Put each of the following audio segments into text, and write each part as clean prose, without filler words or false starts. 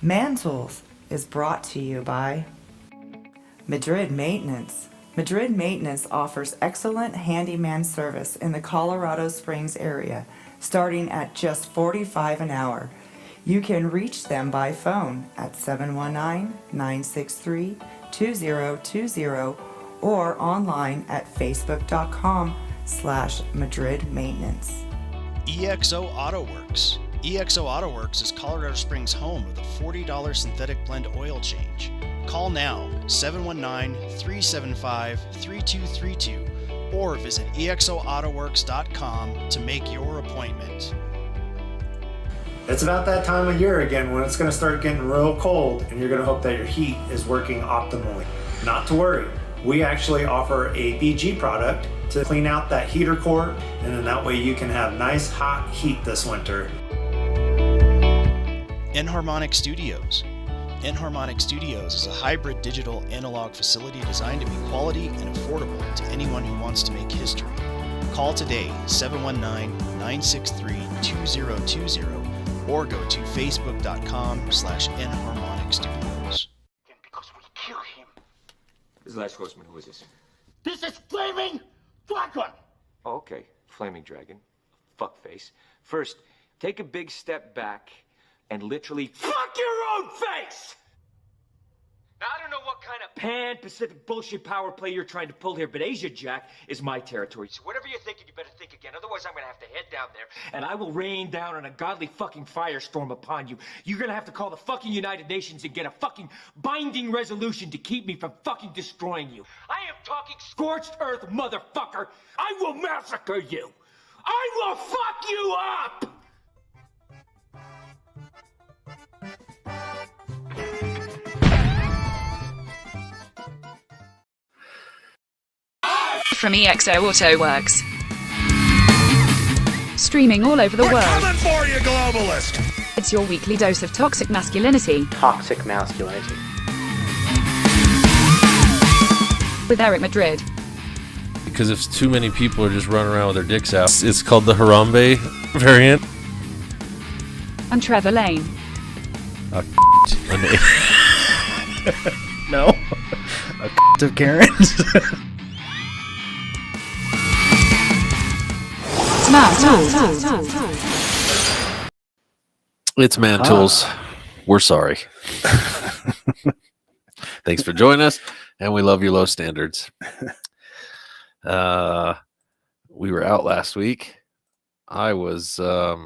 Mantles is brought to you by Madrid Maintenance. Madrid Maintenance offers excellent handyman service in the Colorado Springs area, starting at just $45 an hour. You can reach them by phone at 719-963-2020 or online at facebook.com/Madrid Maintenance. EXO AutoWorks. EXO AutoWorks is Colorado Springs' home of the $40 synthetic blend oil change. Call now, 719-375-3232, or visit exoautoworks.com to make your appointment. It's about that time of year again when it's going to start getting real cold, and you're going to hope that your heat is working optimally. Not to worry, we actually offer a BG product to clean out that heater core, and then that way you can have nice hot heat this winter. Enharmonic Studios. Enharmonic Studios is a hybrid digital analog facility designed to be quality and affordable to anyone who wants to make history. Call today, 719-963-2020, or go to facebook.com/Enharmonic Studios. Because we kill him. This is Last Horseman. Who is this? This is Flaming Dragon! Oh, okay. Flaming Dragon. Fuckface. First, take a big step back and literally fuck your own face! Now, I don't know what kind of pan-Pacific bullshit power play you're trying to pull here, but Asia Jack is my territory. So whatever you're thinking, you better think again. Otherwise, I'm gonna have to head down there, and I will rain down on a godly fucking firestorm upon you. You're gonna have to call the fucking United Nations and get a fucking binding resolution to keep me from fucking destroying you. I am talking scorched earth, motherfucker! I will massacre you! I will fuck you up! From EXO AutoWorks. Streaming all over the world. Coming for you, globalist! It's your weekly dose of toxic masculinity. Toxic masculinity. With Eric Madrid. Because if too many people are just running around with their dicks out, it's called the Harambe variant. And Trevor Lane. No. A of Karens. It's Man Tools. We're sorry. Thanks for joining us, and we love your low standards. We were out last week. I was at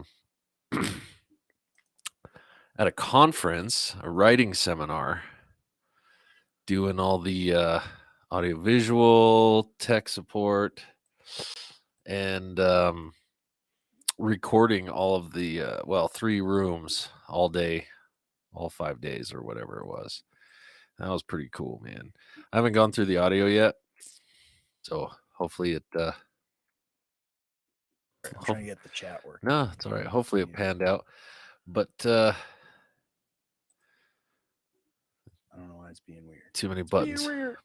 a conference, a writing seminar, doing all the audiovisual, tech support, and recording all of the 3 rooms all day, all 5 days or whatever it was. That was pretty cool, man. I haven't gone through the audio yet, so hopefully it I'm trying to get the chat working. no, it's all right. Hopefully it panned out, but I don't know why it's being weird. too many buttons or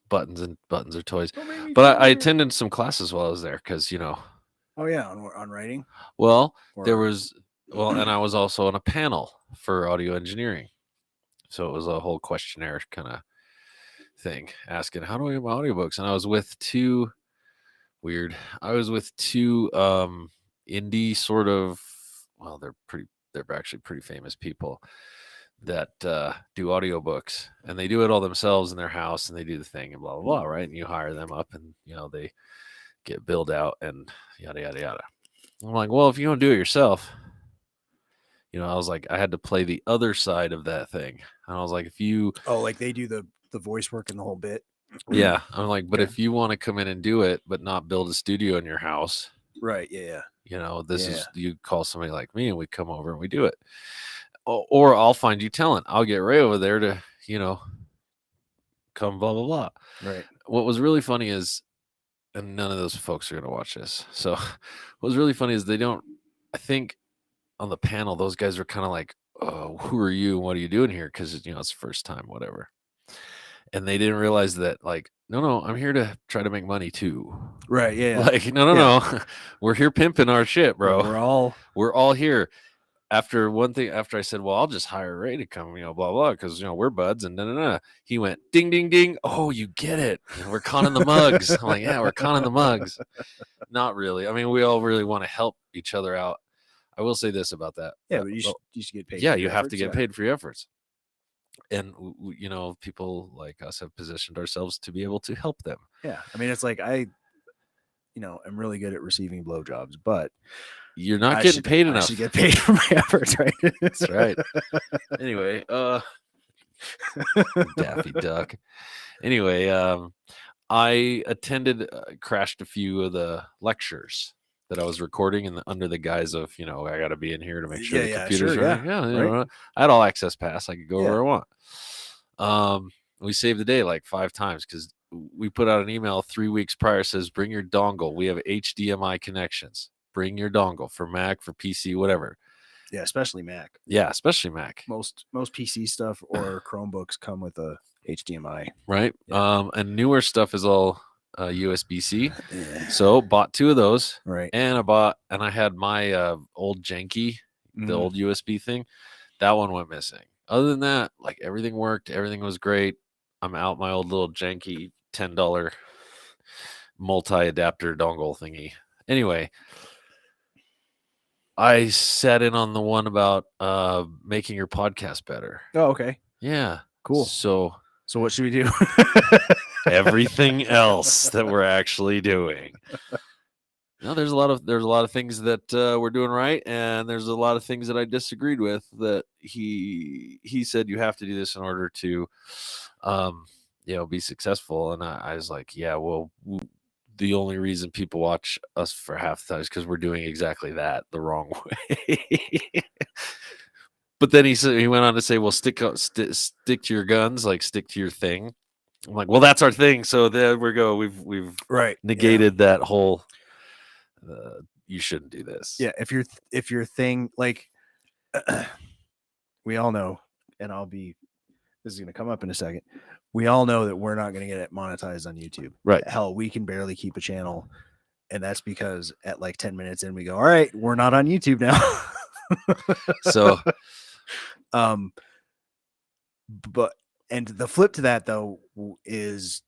toys. But I attended some classes while I was there because Oh yeah, on writing. well, Or- there was and I was also on a panel for audio engineering. So it was a whole questionnaire kind of thing asking, how do I get my audiobooks? And I was with two indie sort of, they're actually pretty famous people that do audiobooks, and they do it all themselves in their house, and they do the thing and blah, blah, blah, right? And you hire them up, and, they get billed out and yada, yada, yada. I'm like, well, if you don't do it yourself, I was like, I had to play the other side of that thing. And I was like, if you... Oh, like they do the voice work and the whole bit? Yeah. I'm like, but if you want to come in and do it, but not build a studio in your house... Right, yeah. This is... You call somebody like me and we come over and we do it. Or I'll find you talent. I'll get Ray over there to, come blah, blah, blah. Right. What was really funny is... And none of those folks are going to watch this. So what was really funny is they don't... I think... on the panel, those guys were kind of like, oh, who are you? What are you doing here? Because, it's the first time, whatever. And they didn't realize that, like, no, I'm here to try to make money too. Right, yeah. Like, no. We're here pimping our shit, bro. We're all here. after I said, well, I'll just hire Ray to come, blah, blah, because, we're buds and he went ding, ding, ding. Oh, you get it. We're conning the mugs. I'm like, yeah, we're conning the mugs. Not really. I mean, we all really want to help each other out. I will say this about that. Yeah, but you should get paid. Yeah, for you your have efforts, to get paid for your efforts. And, people like us have positioned ourselves to be able to help them. Yeah. I mean, it's like I'm really good at receiving blowjobs, but you're not getting paid enough. I should get paid for my efforts, right? That's right. Anyway, Daffy Duck. Anyway, I crashed a few of the lectures that I was recording under the guise of, I got to be in here to make sure the computers are running. Yeah, I had all access pass. I could go where I want. We saved the day like 5 times because we put out an email 3 weeks prior, says, bring your dongle. We have HDMI connections. Bring your dongle for Mac, for PC, whatever. Yeah, especially Mac. Yeah, especially Mac. Most PC stuff or Chromebooks come with a HDMI. Right. Yeah. And newer stuff is all USB-C. So bought 2 of those. Right. And I had my old janky, the old USB thing. That one went missing. Other than that, like everything worked. Everything was great. I'm out my old little janky $10 multi-adapter dongle thingy. Anyway, I sat in on the one about making your podcast better. Oh, okay. Yeah. Cool. So what should we do? Everything else that we're actually doing. No, there's a lot of things that we're doing right, and there's a lot of things that I disagreed with. That he said you have to do this in order to, be successful. And I was like, yeah, well. The only reason people watch us for half the time is because we're doing exactly that the wrong way. But then he went on to say, well, stick to your guns, like stick to your thing. I'm like, well, that's our thing. So there we go. We've negated that whole, you shouldn't do this. Yeah. If your thing, like we all know, and this is going to come up in a second. We all know that we're not going to get it monetized on YouTube. Right. Hell, we can barely keep a channel. And that's because at like 10 minutes in, we go, all right, we're not on YouTube now. So, and the flip to that though, is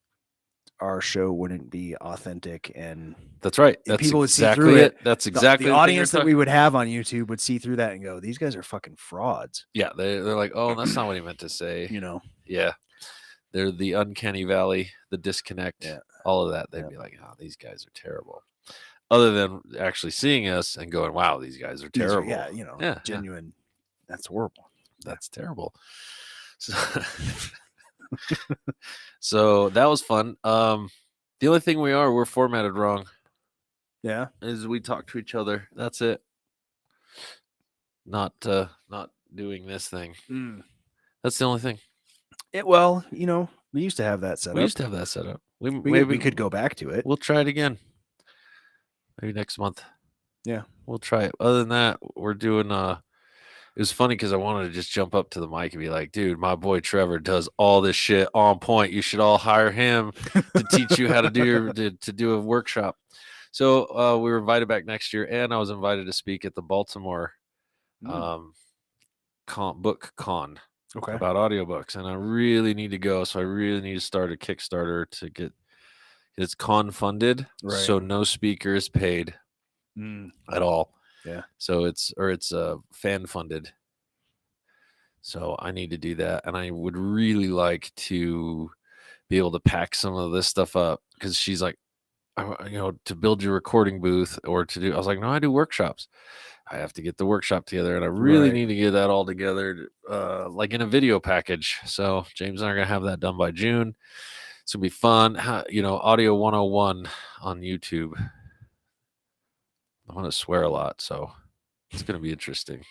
our show wouldn't be authentic. And that's right. That's people would exactly see through it. That's exactly the audience that we would have on YouTube would see through that and go, these guys are fucking frauds. Yeah. They're like, oh, that's not what he meant to say. Yeah. They're the uncanny valley, the disconnect, all of that. They'd be like, oh, these guys are terrible. Other than actually seeing us and going, wow, these guys are terrible. Genuine. That's horrible. That's terrible. So that was fun. The only thing we're formatted wrong. Yeah. Is we talk to each other. That's it. Not doing this thing. That's the only thing. We used to have that set up. Maybe we could go back to it. We'll try it again. Maybe next month. Yeah. We'll try it. Other than that, we're doing it was funny because I wanted to just jump up to the mic and be like, dude, my boy Trevor does all this shit on point. You should all hire him to teach you how to do to do a workshop. So we were invited back next year, and I was invited to speak at the Baltimore book con. Okay. About audiobooks, and I really need to go. So I really need to start a Kickstarter to get it's con funded, so no speaker is paid at all. Yeah. So it's fan funded. So I need to do that, and I would really like to be able to pack some of this stuff up because she's like, to build your recording booth or to do. I was like, no, I do workshops. I have to get the workshop together, and I really need to get that all together, like in a video package. So James and I are gonna have that done by June. It's gonna be fun. Audio 101 on YouTube. I'm gonna swear a lot, so it's gonna be interesting.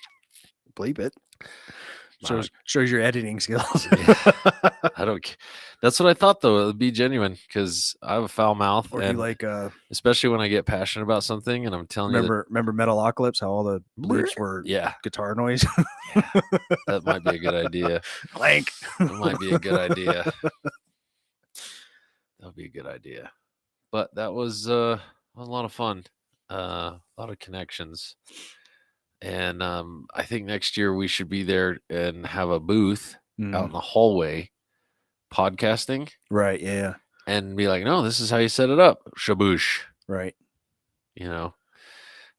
Bleep it. Shows your editing skills. I don't. That's what I thought though. It would be genuine because I have a foul mouth, or and like especially when I get passionate about something, and I'm telling you. Remember Metalocalypse? How all the bleeps were guitar noise. That might be a good idea. Clank. That might be a good idea. That would be a good idea. But that was a lot of fun. A lot of connections. And I think next year we should be there and have a booth out in Mm. the hallway podcasting Right. Yeah. and be like, no, this is how you set it up. Shaboosh. Right. You know,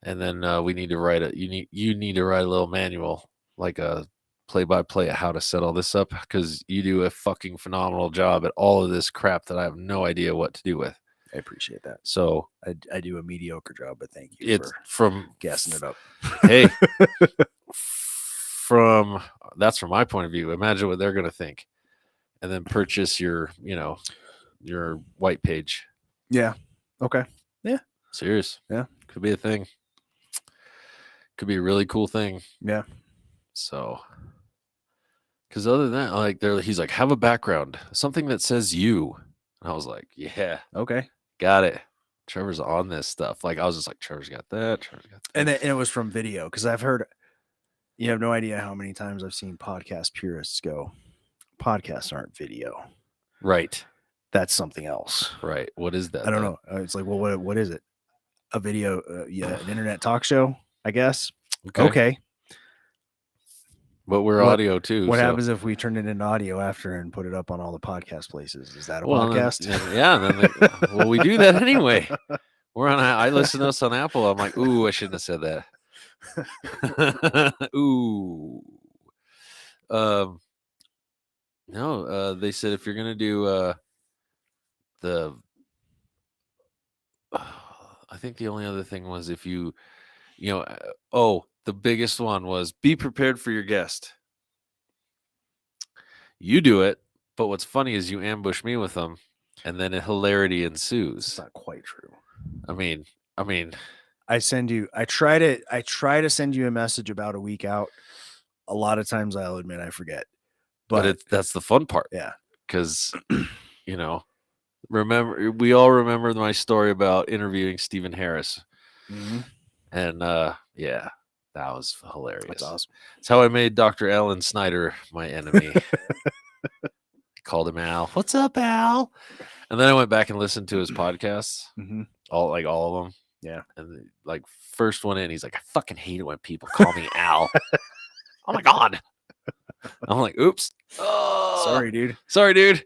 and then we need to write you need to write a little manual, like a play-by-play of how to set all this up, because you do a fucking phenomenal job at all of this crap that I have no idea what to do with. I appreciate that. So I do a mediocre job, but thank you it's for from gassing it up. Hey, that's from my point of view. Imagine what they're going to think, and then purchase your white page. Yeah. Okay. Yeah. Serious. Yeah. Could be a thing. Could be a really cool thing. Yeah. So, because other than that, like he's like, have a background, something that says you. And I was like, yeah, Okay. got it. Trevor's on this stuff. Like I was just like, Trevor's got that. Trevor's got that. And it was from video, because I've heard, you have no idea how many times I've seen podcast purists go, podcasts aren't video. Right. That's something else. Right. What is that? I don't know. It's like, well, what is it? A video, yeah, an internet talk show, I guess. Okay. But we're audio too. What so. happens if we turn it into audio after and put it up on all the podcast places? Is that a Well, podcast? Well, we do that anyway. We're on. I listen to us on Apple. I'm like, ooh, I shouldn't have said that. Ooh. No. They said if you're gonna do I think the only other thing was if the biggest one was be prepared for your guest. You do it, but what's funny is you ambush me with them, and then a hilarity ensues. It's not quite true. I mean, I try to send you a message about a week out. A lot of times I'll admit I forget. But that's the fun part. Yeah. Because we all remember my story about interviewing Stephen Harris. Mm-hmm. And yeah, that was hilarious. That's awesome. It's how I made Dr. Alan Snyder my enemy. Called him Al. What's up, Al? And then I went back and listened to his podcasts. Mm-hmm. All of them. Yeah. And first one in, he's like, I fucking hate it when people call me Al. Oh my God. I'm like, oops. Oh, Sorry, dude.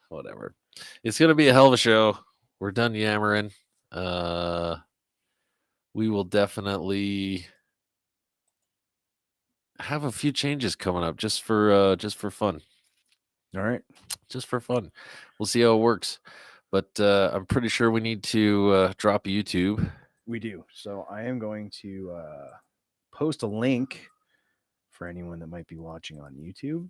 Whatever. It's gonna be a hell of a show. We're done yammering. We will definitely have a few changes coming up just for fun. All right. Just for fun. We'll see how it works. But I'm pretty sure we need to drop YouTube. We do. So I am going to post a link for anyone that might be watching on YouTube.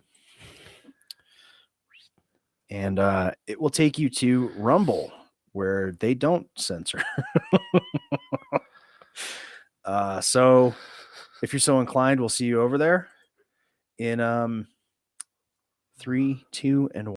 And it will take you to Rumble, where they don't censor. So if you're so inclined, we'll see you over there in 3, 2, and 1.